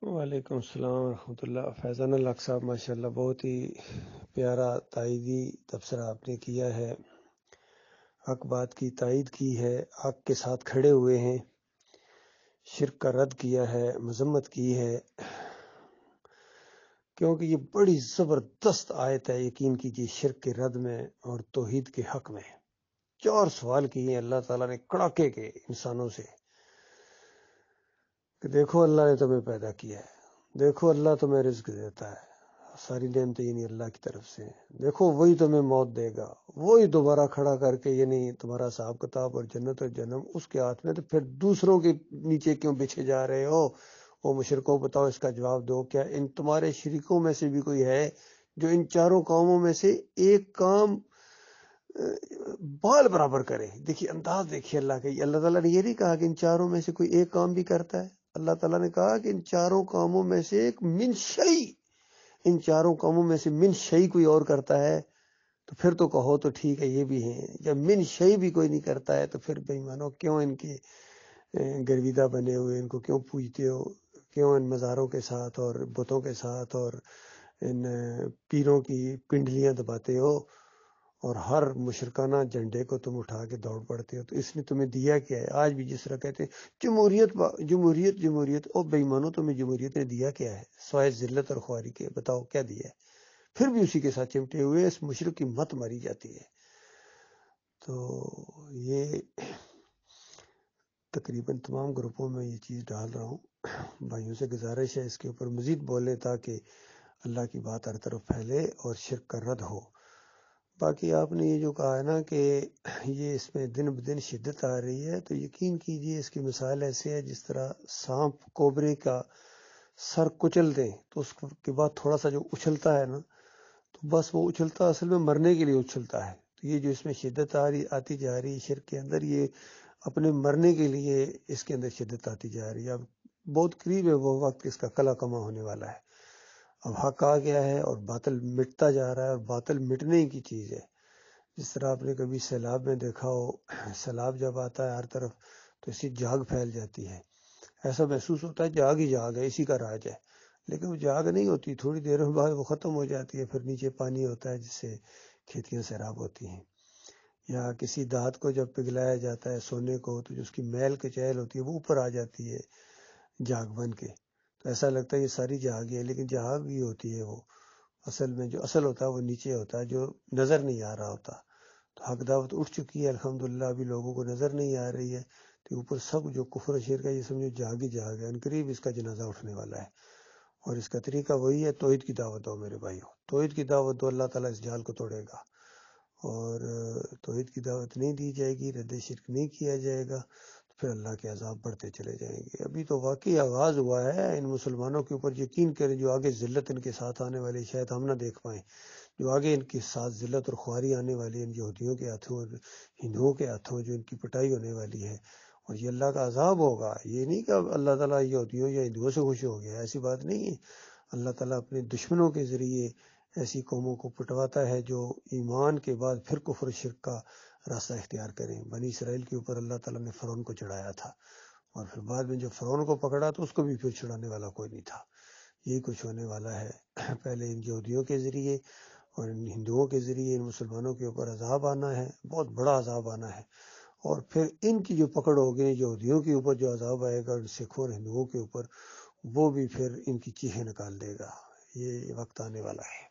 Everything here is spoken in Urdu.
وعلیکم السلام ورحمۃ اللہ۔ فیضان الحق صاحب ماشاءاللہ بہت ہی پیارا تائیدی تبصرہ آپ نے کیا ہے، حق بات کی تائید کی ہے، حق کے ساتھ کھڑے ہوئے ہیں، شرک کا رد کیا ہے، مذمت کی ہے، کیونکہ یہ بڑی زبردست آیت ہے۔ یقین کیجیے شرک کے رد میں اور توحید کے حق میں 4 سوال کیے اللہ تعالیٰ نے کڑاکے کے انسانوں سے کہ دیکھو اللہ نے تمہیں پیدا کیا ہے، دیکھو اللہ تمہیں رزق دیتا ہے، ساری نعمتیں یعنی اللہ کی طرف سے ہیں، دیکھو وہی تمہیں موت دے گا، وہی دوبارہ کھڑا کر کے یعنی تمہارا حساب کتاب اور جنت اور جنم اس کے ہاتھ میں، تو پھر دوسروں کے نیچے کیوں بچھے جا رہے ہو؟ وہ مشرکوں بتاؤ، اس کا جواب دو، کیا ان تمہارے شریکوں میں سے بھی کوئی ہے جو ان 4 کاموں میں سے ایک کام بال برابر کرے؟ دیکھیے انداز، دیکھیے اللہ کا۔ اللہ تعالیٰ نے یہ نہیں کہا کہ ان 4 میں سے کوئی ایک کام بھی کرتا ہے، اللہ تعالیٰ نے کہا کہ ان 4 کاموں میں سے ایک من شیء، ان 4 کاموں میں سے من شیء کوئی اور کرتا ہے تو پھر تو کہو تو ٹھیک ہے یہ بھی ہیں، جب من شیء بھی کوئی نہیں کرتا ہے تو پھر بے ایمانو کیوں ان کے گرویدہ بنے ہوئے، ان کو کیوں پوجتے ہو؟ کیوں ان مزاروں کے ساتھ اور بتوں کے ساتھ اور ان پیروں کی پنڈلیاں دباتے ہو اور ہر مشرکانہ جھنڈے کو تم اٹھا کے دوڑ پڑتے ہو؟ تو اس نے تمہیں دیا کیا ہے؟ آج بھی جس طرح کہتے ہیں جمہوریت جمہوریت جمہوریت، او بے ایمانو تمہیں جمہوریت نے دیا کیا ہے سوائے ذلت اور خواری کے؟ بتاؤ کیا دیا ہے؟ پھر بھی اسی کے ساتھ چمٹے ہوئے اس مشرک کی مت ماری جاتی ہے۔ تو یہ تقریباً تمام گروپوں میں یہ چیز ڈال رہا ہوں، بھائیوں سے گزارش ہے اس کے اوپر مزید بولیں تاکہ اللہ کی بات ہر طرف پھیلے اور شرک کا رد ہو۔ باقی آپ نے یہ جو کہا ہے نا کہ یہ اس میں دن بدن شدت آ رہی ہے، تو یقین کیجئے اس کی مثال ایسے ہے جس طرح سانپ کوبرے کا سر کچل دیں تو اس کے بعد تھوڑا سا جو اچھلتا ہے نا، تو بس وہ اچھلتا اصل میں مرنے کے لیے اچھلتا ہے۔ تو یہ جو اس میں شدت آتی جا رہی ہے شرک کے اندر، یہ اپنے مرنے کے لیے اس کے اندر شدت آتی جا رہی ہے۔ اب بہت قریب ہے وہ وقت، اس کا کلا کما ہونے والا ہے۔ اب حق آ گیا ہے اور باطل مٹتا جا رہا ہے، اور باطل مٹنے کی چیز ہے۔ جس طرح آپ نے کبھی سیلاب میں دیکھا ہو، سیلاب جب آتا ہے ہر طرف تو اسی جاگ پھیل جاتی ہے، ایسا محسوس ہوتا ہے جاگ ہی جاگ ہے، اسی کا راج ہے، لیکن وہ جاگ نہیں ہوتی، تھوڑی دیر میں بعد وہ ختم ہو جاتی ہے، پھر نیچے پانی ہوتا ہے جس سے کھیتیاں سیراب ہوتی ہیں۔ یا کسی دھات کو جب پگھلایا جاتا ہے سونے کو، تو جو اس کی میل کچیل ہوتی ہے وہ اوپر آ جاتی ہے جاگ بن کے، تو ایسا لگتا ہے یہ ساری جاگ ہی ہے، لیکن جاگ بھی ہوتی ہے وہ، اصل میں جو اصل ہوتا ہے وہ نیچے ہوتا ہے جو نظر نہیں آ رہا ہوتا۔ تو حق دعوت اٹھ چکی ہے الحمدللہ، ابھی لوگوں کو نظر نہیں آ رہی ہے، تو اوپر سب جو کفر و شرک ہے یہ سمجھو جاگ ہی جاگ ہے، عنقریب اس کا جنازہ اٹھنے والا ہے۔ اور اس کا طریقہ وہی ہے، توحید کی دعوت دو میرے بھائیو، توحید کی دعوت دو، اللہ تعالیٰ اس جال کو توڑے گا۔ اور توحید کی دعوت نہیں دی جائے گی، رد شرک نہیں کیا جائے گا، تو پھر اللہ کے عذاب بڑھتے چلے جائیں گے۔ ابھی تو واقعی آغاز ہوا ہے، ان مسلمانوں کے اوپر یقین کریں جو آگے ذلت ان کے ساتھ آنے والی شاید ہم نہ دیکھ پائیں، جو آگے ان کے ساتھ ذلت اور خواری آنے والی ان یہودیوں کے ہاتھوں اور ہندوؤں کے ہاتھوں، جو ان کی پٹائی ہونے والی ہے، اور یہ اللہ کا عذاب ہوگا۔ یہ نہیں کہ اللہ تعالیٰ یہودیوں یا ہندوؤں سے خوش ہو گیا، ایسی بات نہیں ہے۔ اللہ تعالیٰ اپنے دشمنوں کے ذریعے ایسی قوموں کو پٹواتا ہے جو ایمان کے بعد پھر کفر و شرک کا راستہ اختیار کریں۔ بنی اسرائیل کے اوپر اللہ تعالیٰ نے فرعون کو چڑھایا تھا، اور پھر بعد میں جب فرعون کو پکڑا تو اس کو بھی پھر چھڑانے والا کوئی نہیں تھا۔ یہی کچھ ہونے والا ہے، پہلے ان یہودیوں کے ذریعے اور ان ہندوؤں کے ذریعے ان مسلمانوں کے اوپر عذاب آنا ہے، بہت بڑا عذاب آنا ہے، اور پھر ان کی جو پکڑ ہوگی یہودیوں کے اوپر جو عذاب آئے گا، سکھوں اور ہندوؤں کے اوپر، وہ بھی پھر ان کی چیخیں نکال دے گا۔ یہ وقت آنے والا ہے۔